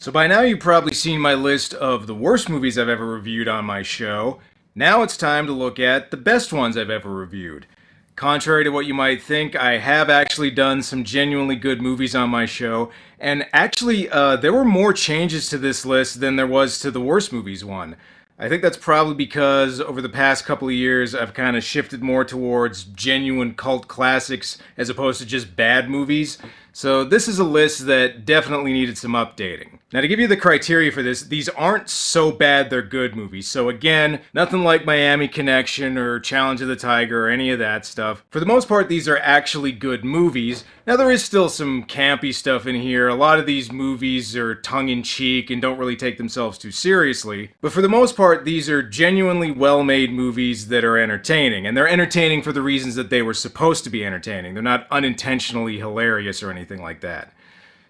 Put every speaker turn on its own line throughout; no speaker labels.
So by now you've probably seen my list of the worst movies I've ever reviewed on my show. Now it's time to look at the best ones I've ever reviewed. Contrary to what you might think, I have actually done some genuinely good movies on my show, and actually, there were more changes to this list than there was to the worst movies one. I think that's probably because over the past couple of years, I've kind of shifted more towards genuine cult classics as opposed to just bad movies. So this is a list that definitely needed some updating. Now to give you the criteria for this, these aren't so bad they're good movies. So again, nothing like Miami Connection or Challenge of the Tiger or any of that stuff. For the most part, these are actually good movies. Now there is still some campy stuff in here. A lot of these movies are tongue-in-cheek and don't really take themselves too seriously. But for the most part, these are genuinely well-made movies that are entertaining. And they're entertaining for the reasons that they were supposed to be entertaining. They're not unintentionally hilarious or anything like that.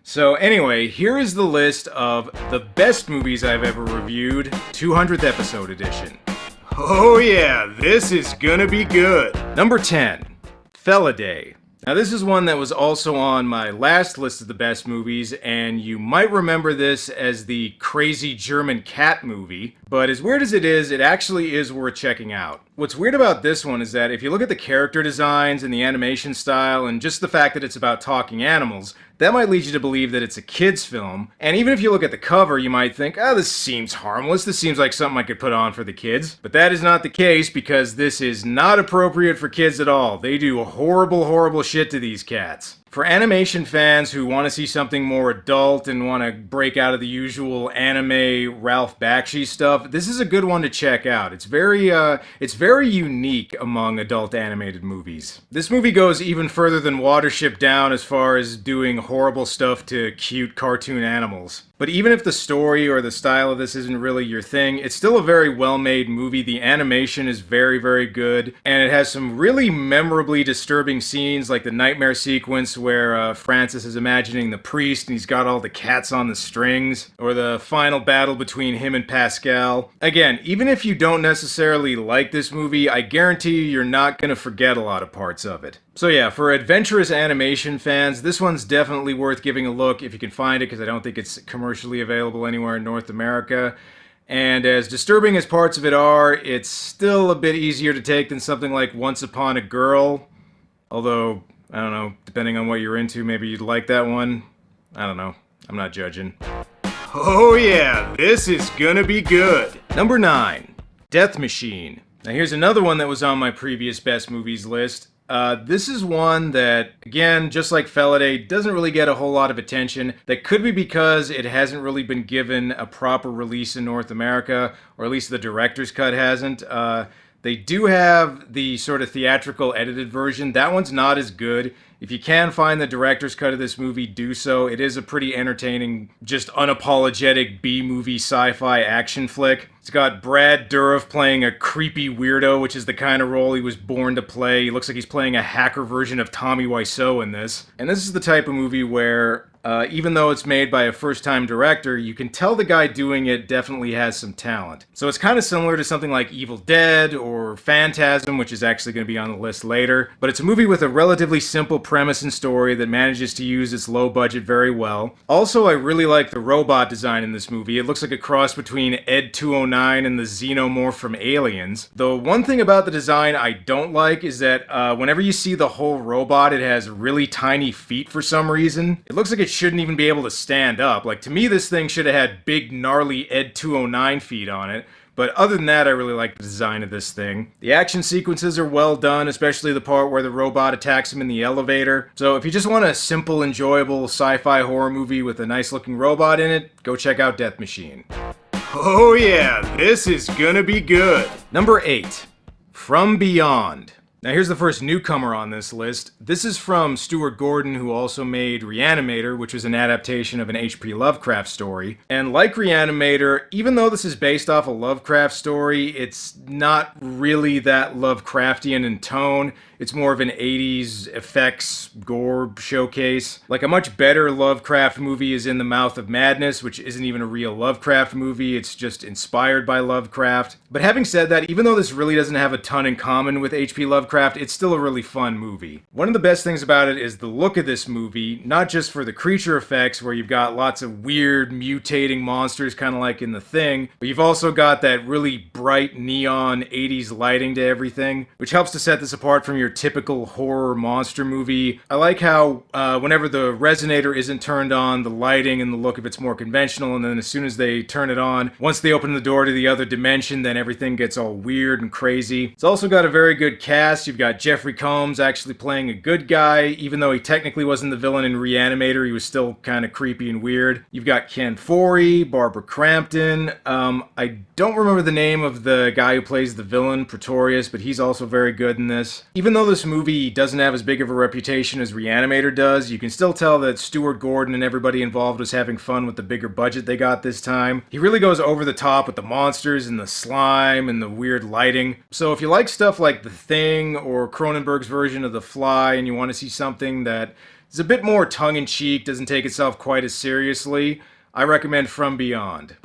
So anyway, here is the list of the best movies I've ever reviewed, 200th episode edition. Oh yeah, this is gonna be good. Number 10, Felidae. Now this is one that was also on my last list of the best movies, and you might remember this as the crazy German cat movie, but as weird as it is, it actually is worth checking out. What's weird about this one is that if you look at the character designs and the animation style and just the fact that it's about talking animals, that might lead you to believe that it's a kid's film. And even if you look at the cover, you might think, oh, this seems harmless. This seems like something I could put on for the kids. But that is not the case because this is not appropriate for kids at all. They do horrible, horrible shit to these cats. For animation fans who want to see something more adult and want to break out of the usual anime Ralph Bakshi stuff, this is a good one to check out. It's very unique among adult animated movies. This movie goes even further than Watership Down as far as doing horrible stuff to cute cartoon animals. But even if the story or the style of this isn't really your thing, it's still a very well-made movie. The animation is very, very good, and it has some really memorably disturbing scenes, like the nightmare sequence where Francis is imagining the priest and he's got all the cats on the strings, or the final battle between him and Pascal. Again, even if you don't necessarily like this movie, I guarantee you you're not going to forget a lot of parts of it. So yeah, for adventurous animation fans, this one's definitely worth giving a look if you can find it, because I don't think it's commercially available anywhere in North America. And as disturbing as parts of it are, it's still a bit easier to take than something like Once Upon a Girl. Although, I don't know, depending on what you're into, maybe you'd like that one. I don't know. I'm not judging. Oh yeah, this is gonna be good. Number 9, Death Machine. Now here's another one that was on my previous best movies list. This is one that, again, just like Felidae, doesn't really get a whole lot of attention. That could be because it hasn't really been given a proper release in North America, or at least the director's cut hasn't. They do have the sort of theatrical edited version. That one's not as good. If you can find the director's cut of this movie, do so. It is a pretty entertaining, just unapologetic B-movie sci-fi action flick. It's got Brad Dourif playing a creepy weirdo, which is the kind of role he was born to play. He looks like he's playing a hacker version of Tommy Wiseau in this. And this is the type of movie where, even though it's made by a first-time director, you can tell the guy doing it definitely has some talent. So it's kind of similar to something like Evil Dead or Phantasm, which is actually going to be on the list later. But it's a movie with a relatively simple premise and story that manages to use its low budget very well. Also, I really like the robot design in this movie. It looks like a cross between Ed 209 and the Xenomorph from Aliens. The one thing about the design I don't like is that whenever you see the whole robot, it has really tiny feet for some reason. It looks like it shouldn't even be able to stand up. Like, to me, this thing should have had big, gnarly Ed 209 feet on it. But other than that, I really like the design of this thing. The action sequences are well done, especially the part where the robot attacks him in the elevator. So if you just want a simple, enjoyable sci-fi horror movie with a nice-looking robot in it, go check out Death Machine. Oh yeah, this is gonna be good. Number 8, From Beyond. Now here's the first newcomer on this list. This is from Stuart Gordon, who also made Reanimator, which was an adaptation of an H.P. Lovecraft story. And like Reanimator, even though this is based off a Lovecraft story, it's not really that Lovecraftian in tone. It's more of an 80s effects gore showcase. Like a much better Lovecraft movie is In the Mouth of Madness, which isn't even a real Lovecraft movie, it's just inspired by Lovecraft. But having said that, even though this really doesn't have a ton in common with H.P. Lovecraft, it's still a really fun movie. One of the best things about it is the look of this movie, not just for the creature effects where you've got lots of weird mutating monsters kind of like in The Thing, but you've also got that really bright neon 80s lighting to everything, which helps to set this apart from your typical horror monster movie. I like how whenever the resonator isn't turned on, the lighting and the look of it's more conventional, and then as soon as they turn it on, once they open the door to the other dimension, then everything gets all weird and crazy. It's also got a very good cast. You've got Jeffrey Combs actually playing a good guy, even though he technically wasn't the villain in Reanimator, he was still kind of creepy and weird. You've got Ken Foree, Barbara Crampton. I don't remember the name of the guy who plays the villain, Pretorius, but he's also very good in this. Even though this movie doesn't have as big of a reputation as Reanimator does, you can still tell that Stuart Gordon and everybody involved was having fun with the bigger budget they got this time. He really goes over the top with the monsters and the slime and the weird lighting. So if you like stuff like The Thing or Cronenberg's version of The Fly and you want to see something that is a bit more tongue-in-cheek, doesn't take itself quite as seriously, I recommend From Beyond.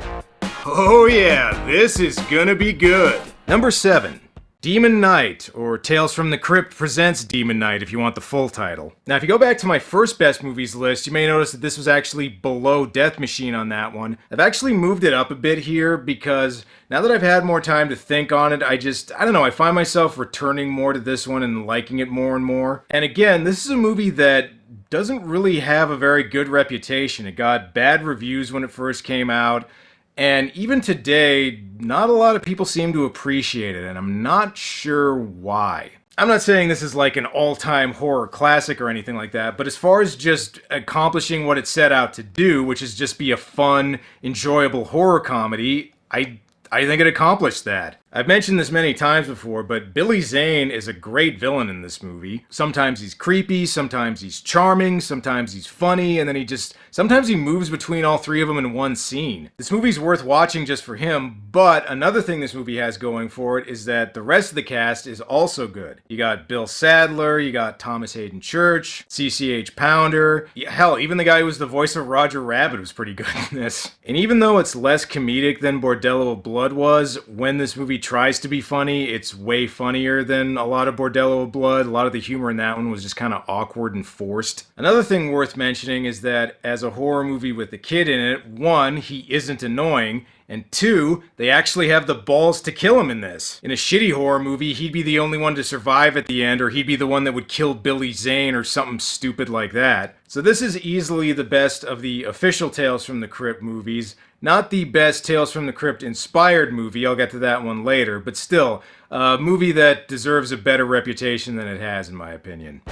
Oh yeah, this is gonna be good. Number 7. Demon Knight, or Tales from the Crypt presents Demon Knight if you want the full title. Now if you go back to my first best movies list, you may notice that this was actually below Death Machine on that one. I've actually moved it up a bit here because now that I've had more time to think on it, I don't know, I find myself returning more to this one and liking it more and more. And again, this is a movie that doesn't really have a very good reputation. It got bad reviews when it first came out. And even today, not a lot of people seem to appreciate it, and I'm not sure why. I'm not saying this is like an all-time horror classic or anything like that, but as far as just accomplishing what it set out to do, which is just be a fun, enjoyable horror comedy, I think it accomplished that. I've mentioned this many times before, but Billy Zane is a great villain in this movie. Sometimes he's creepy, sometimes he's charming, sometimes he's funny, and then sometimes he moves between all three of them in one scene. This movie's worth watching just for him, but another thing this movie has going for it is that the rest of the cast is also good. You got Bill Sadler, you got Thomas Hayden Church, CCH Pounder, hell, even the guy who was the voice of Roger Rabbit was pretty good in this. And even though it's less comedic than Bordello of Blood was, when this movie tries to be funny, it's way funnier than a lot of Bordello of Blood. A lot of the humor in that one was just kind of awkward and forced. Another thing worth mentioning is that as a horror movie with a kid in it, 1, he isn't annoying, and 2, they actually have the balls to kill him in this. In a shitty horror movie, he'd be the only one to survive at the end, or he'd be the one that would kill Billy Zane or something stupid like that. So this is easily the best of the official Tales from the Crypt movies. Not the best Tales from the Crypt inspired movie, I'll get to that one later, but still, a movie that deserves a better reputation than it has in my opinion.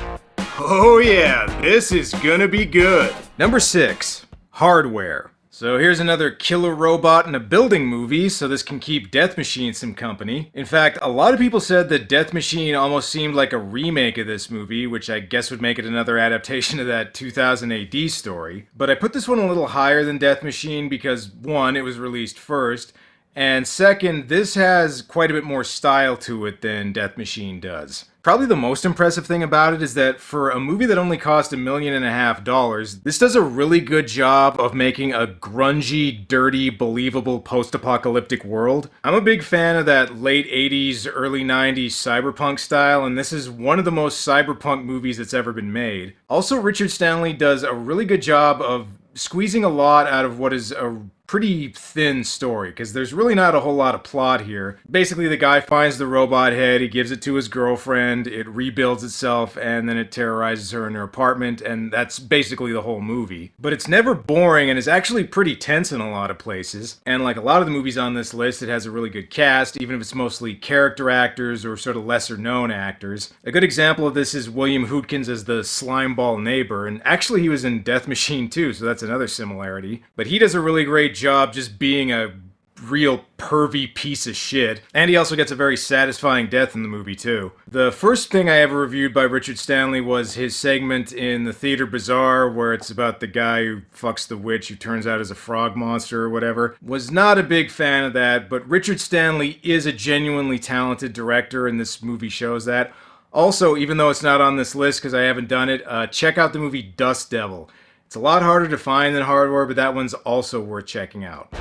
Oh yeah, this is gonna be good. Number 6, Hardware. So here's another killer robot in a building movie, so this can keep Death Machine some company. In fact, a lot of people said that Death Machine almost seemed like a remake of this movie, which I guess would make it another adaptation of that 2000 AD story. But I put this one a little higher than Death Machine because 1, it was released first, and 2, this has quite a bit more style to it than Death Machine does. Probably the most impressive thing about it is that for a movie that only cost $1.5 million, this does a really good job of making a grungy, dirty, believable post-apocalyptic world. I'm a big fan of that late 80s, early 90s cyberpunk style, and this is one of the most cyberpunk movies that's ever been made. Also, Richard Stanley does a really good job of squeezing a lot out of what is a pretty thin story, because there's really not a whole lot of plot here. Basically, the guy finds the robot head, he gives it to his girlfriend, it rebuilds itself, and then it terrorizes her in her apartment, and that's basically the whole movie. But it's never boring, and it's actually pretty tense in a lot of places. And like a lot of the movies on this list, it has a really good cast, even if it's mostly character actors or sort of lesser-known actors. A good example of this is William Hootkins as the slimeball neighbor, and actually he was in Death Machine too, so that's another similarity. But he does a really great job just being a real pervy piece of shit. And he also gets a very satisfying death in the movie too. The first thing I ever reviewed by Richard Stanley was his segment in the Theater Bazaar where it's about the guy who fucks the witch who turns out as a frog monster or whatever. Was not a big fan of that, but Richard Stanley is a genuinely talented director and this movie shows that. Also, even though it's not on this list because I haven't done it, check out the movie Dust Devil. It's a lot harder to find than Hardware, but that one's also worth checking out.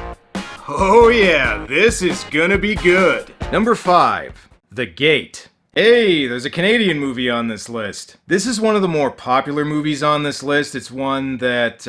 Oh yeah, this is gonna be good. Number 5, The Gate. Hey, there's a Canadian movie on this list. This is one of the more popular movies on this list. It's one that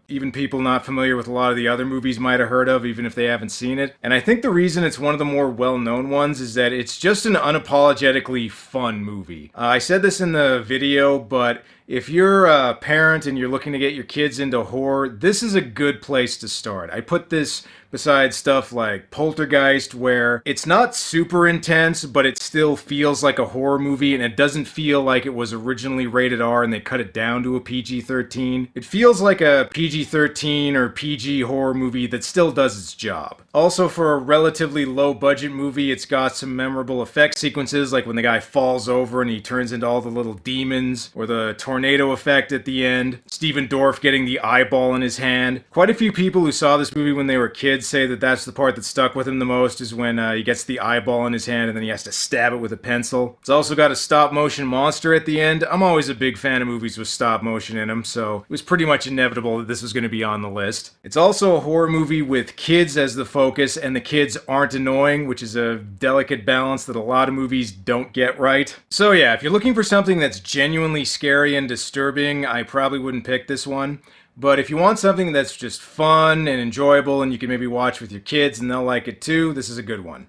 even people not familiar with a lot of the other movies might have heard of, even if they haven't seen it. And I think the reason it's one of the more well-known ones is that it's just an unapologetically fun movie. I said this in the video, but if you're a parent and you're looking to get your kids into horror, this is a good place to start. I put this beside stuff like Poltergeist, where it's not super intense, but it still feels like a horror movie, and it doesn't feel like it was originally rated R and they cut it down to a PG-13. It feels like a PG-13 or PG horror movie that still does its job. Also, for a relatively low-budget movie, it's got some memorable effect sequences, like when the guy falls over and he turns into all the little demons, or the tornado effect at the end, Stephen Dorff getting the eyeball in his hand. Quite a few people who saw this movie when they were kids say that that's the part that stuck with him the most, is when he gets the eyeball in his hand and then he has to stab it with a pencil. It's also got a stop-motion monster at the end. I'm always a big fan of movies with stop-motion in them, so it was pretty much inevitable that this was going to be on the list. It's also a horror movie with kids as the focus, and the kids aren't annoying, which is a delicate balance that a lot of movies don't get right. So yeah, if you're looking for something that's genuinely scary and disturbing, I probably wouldn't pick this one. But if you want something that's just fun and enjoyable and you can maybe watch with your kids and they'll like it too, this is a good one.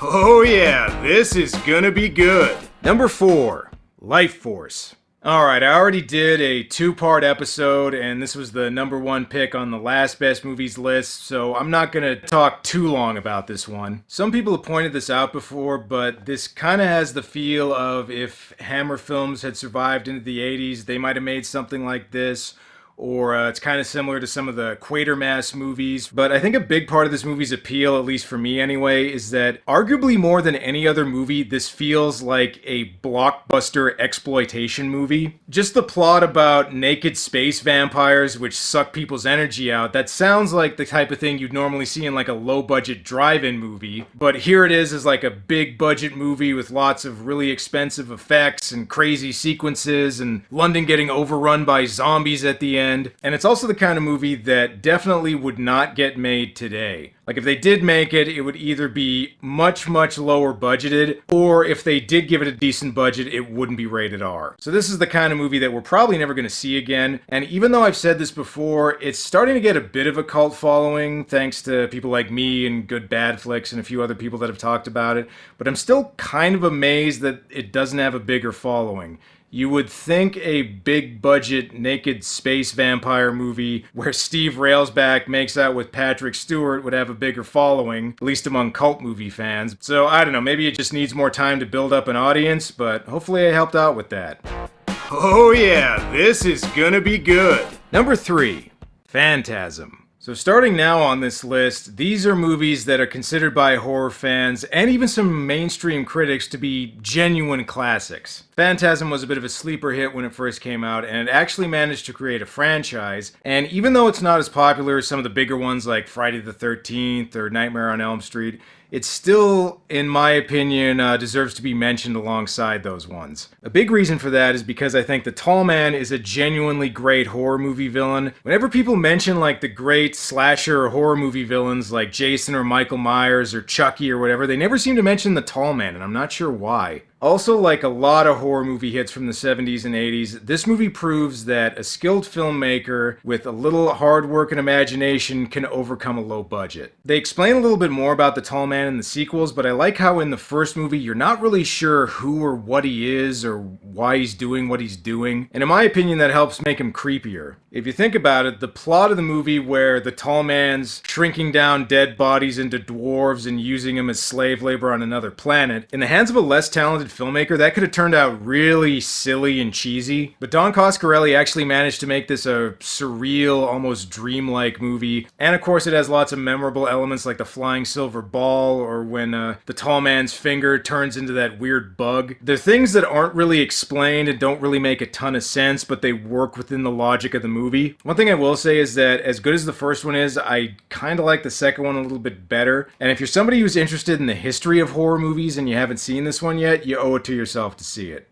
Oh yeah, this is gonna be good. Number 4, Life Force. Alright, I already did a 2-part episode, and this was the number 1 pick on the last best movies list, so I'm not gonna talk too long about this one. Some people have pointed this out before, but this kinda has the feel of if Hammer Films had survived into the 80s, they might have made something like this. Or it's kind of similar to some of the Quatermass movies. But I think a big part of this movie's appeal, at least for me anyway, is that arguably more than any other movie, this feels like a blockbuster exploitation movie. Just the plot about naked space vampires which suck people's energy out, that sounds like the type of thing you'd normally see in like a low-budget drive-in movie. But here it is as like a big-budget movie with lots of really expensive effects and crazy sequences and London getting overrun by zombies at the end. And it's also the kind of movie that definitely would not get made today. Like if they did make it, it would either be much, much lower budgeted, or if they did give it a decent budget, it wouldn't be rated R. So this is the kind of movie that we're probably never going to see again. And even though I've said this before, it's starting to get a bit of a cult following, thanks to people like me and Good Bad Flicks and a few other people that have talked about it. But I'm still kind of amazed that it doesn't have a bigger following. You would think a big-budget naked space vampire movie where Steve Railsback makes out with Patrick Stewart would have a bigger following, at least among cult movie fans. So I don't know, maybe it just needs more time to build up an audience, but hopefully I helped out with that. Oh yeah, this is gonna be good. Number 3, Phantasm. So starting now on this list, these are movies that are considered by horror fans and even some mainstream critics to be genuine classics. Phantasm was a bit of a sleeper hit when it first came out, and it actually managed to create a franchise. And even though it's not as popular as some of the bigger ones like Friday the 13th or Nightmare on Elm Street, it still, in my opinion, deserves to be mentioned alongside those ones. A big reason for that is because I think the Tall Man is a genuinely great horror movie villain. Whenever people mention like the great slasher or horror movie villains like Jason or Michael Myers or Chucky or whatever, they never seem to mention the Tall Man, and I'm not sure why. Also, like a lot of horror movie hits from the 70s and 80s, this movie proves that a skilled filmmaker with a little hard work and imagination can overcome a low budget. They explain a little bit more about the Tall Man in the sequels, but I like how in the first movie you're not really sure who or what he is or why he's doing what he's doing, and in my opinion that helps make him creepier. If you think about it, the plot of the movie where the Tall Man's shrinking down dead bodies into dwarves and using them as slave labor on another planet, in the hands of a less talented filmmaker, that could have turned out really silly and cheesy. But Don Coscarelli actually managed to make this a surreal, almost dreamlike movie. And of course it has lots of memorable elements like the flying silver ball, or when the Tall Man's finger turns into that weird bug. They're things that aren't really explained and don't really make a ton of sense, but they work within the logic of the movie. One thing I will say is that as good as the first one is, I kind of like the second one a little bit better. And if you're somebody who's interested in the history of horror movies and you haven't seen this one yet, you owe it to yourself to see it.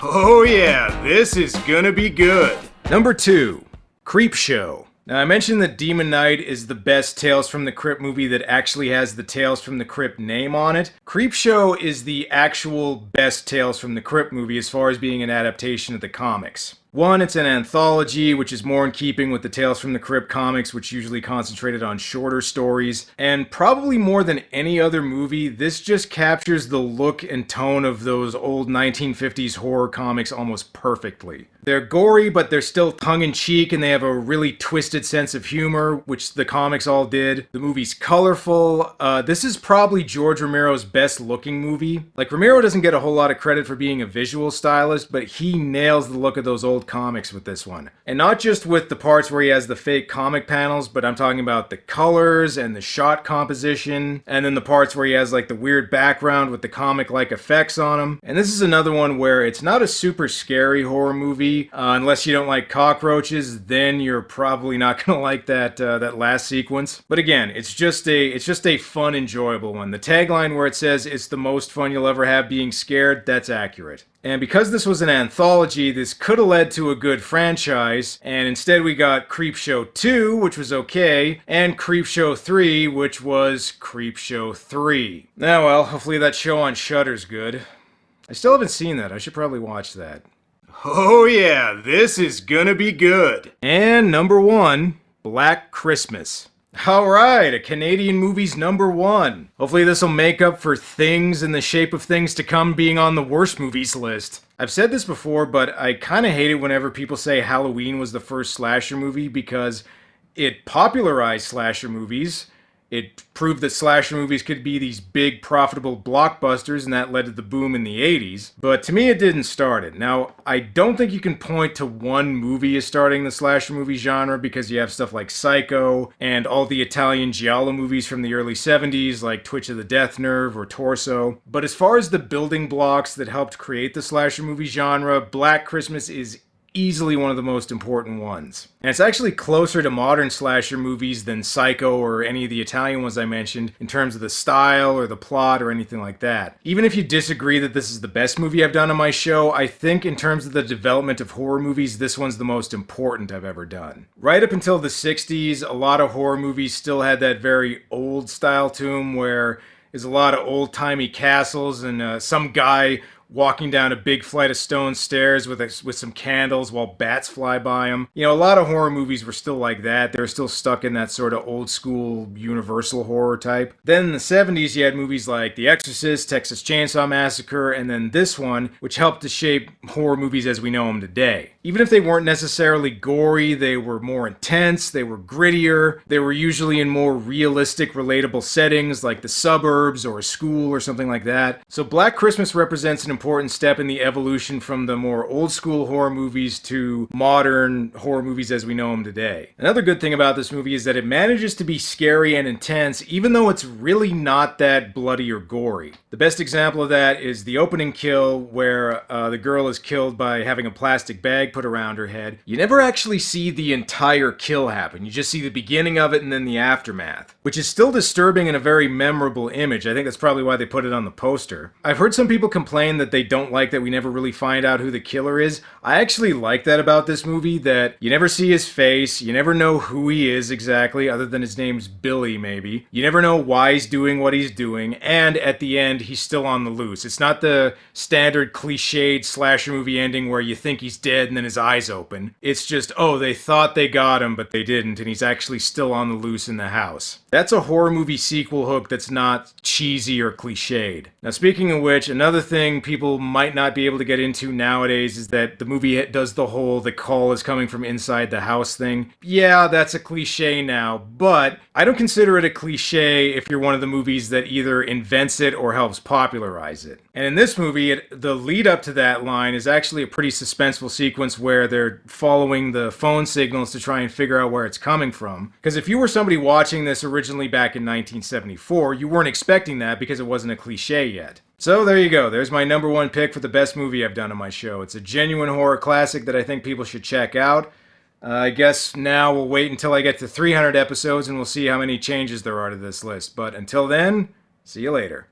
Oh yeah, this is gonna be good. Number 2, Creepshow. Now, I mentioned that Demon Knight is the best Tales from the Crypt movie that actually has the Tales from the Crypt name on it. Creepshow is the actual best Tales from the Crypt movie as far as being an adaptation of the comics. One, it's an anthology, which is more in keeping with the Tales from the Crypt comics, which usually concentrated on shorter stories. And probably more than any other movie, this just captures the look and tone of those old 1950s horror comics almost perfectly. They're gory, but they're still tongue-in-cheek, and they have a really twisted sense of humor, which the comics all did. The movie's colorful. This is probably George Romero's best-looking movie. Like, Romero doesn't get a whole lot of credit for being a visual stylist, but he nails the look of those old comics with this one. And not just with the parts where he has the fake comic panels, but I'm talking about the colors and the shot composition, and then the parts where he has like the weird background with the comic-like effects on him. And this is another one where it's not a super scary horror movie. Unless you don't like cockroaches, then you're probably not gonna like that last sequence. But again, it's just a fun, enjoyable one. The tagline where it says it's the most fun you'll ever have being scared, that's accurate. And because this was an anthology, this could have led to a good franchise, and instead we got Creepshow 2, which was okay, and Creepshow 3, which was Creepshow 3. Now well, hopefully that show on Shudder's good. I still haven't seen that. I should probably watch that. Oh yeah, this is gonna be good. And number 1, Black Christmas. Alright, a Canadian movie's number 1. Hopefully this will make up for Things in the Shape of Things to Come being on the worst movies list. I've said this before, but I kinda hate it whenever people say Halloween was the first slasher movie because it popularized slasher movies. It proved that slasher movies could be these big, profitable blockbusters, and that led to the boom in the 80s. But to me, it didn't start it. Now, I don't think you can point to one movie as starting the slasher movie genre because you have stuff like Psycho and all the Italian giallo movies from the early 70s like Twitch of the Death Nerve or Torso. But as far as the building blocks that helped create the slasher movie genre, Black Christmas is easily one of the most important ones. And it's actually closer to modern slasher movies than Psycho or any of the Italian ones I mentioned in terms of the style or the plot or anything like that. Even if you disagree that this is the best movie I've done on my show, I think in terms of the development of horror movies, this one's the most important I've ever done. Right up until the 60s, a lot of horror movies still had that very old style to them where there's a lot of old-timey castles and some guy walking down a big flight of stone stairs with some candles while bats fly by him. You know, a lot of horror movies were still like that. They were still stuck in that sort of old school universal horror type. Then in the 70s, you had movies like The Exorcist, Texas Chainsaw Massacre, and then this one, which helped to shape horror movies as we know them today. Even if they weren't necessarily gory, they were more intense, they were grittier, they were usually in more realistic, relatable settings like the suburbs or a school or something like that. So Black Christmas represents an important step in the evolution from the more old school horror movies to modern horror movies as we know them today. Another good thing about this movie is that it manages to be scary and intense even though it's really not that bloody or gory. The best example of that is the opening kill where the girl is killed by having a plastic bag put around her head. You never actually see the entire kill happen. You just see the beginning of it and then the aftermath, which is still disturbing and a very memorable image. I think that's probably why they put it on the poster. I've heard some people complain that they don't like that we never really find out who the killer is. I actually like that about this movie, that you never see his face, you never know who he is exactly, other than his name's Billy maybe. You never know why he's doing what he's doing, and at the end, he's still on the loose. It's not the standard cliched slasher movie ending where you think he's dead and then his eyes open. It's just, oh, they thought they got him, but they didn't, and he's actually still on the loose in the house. That's a horror movie sequel hook that's not cheesy or cliched. Now, speaking of which, another thing people might not be able to get into nowadays is that the movie does the whole "the call is coming from inside the house" thing. Yeah, that's a cliche now, but I don't consider it a cliche if you're one of the movies that either invents it or helps popularize it. And in this movie, the lead up to that line is actually a pretty suspenseful sequence where they're following the phone signals to try and figure out where it's coming from. Because if you were somebody watching this originally back in 1974, you weren't expecting that because it wasn't a cliche yet. So there you go. There's my number 1 pick for the best movie I've done on my show. It's a genuine horror classic that I think people should check out. I guess now we'll wait until I get to 300 episodes and we'll see how many changes there are to this list. But until then, see you later.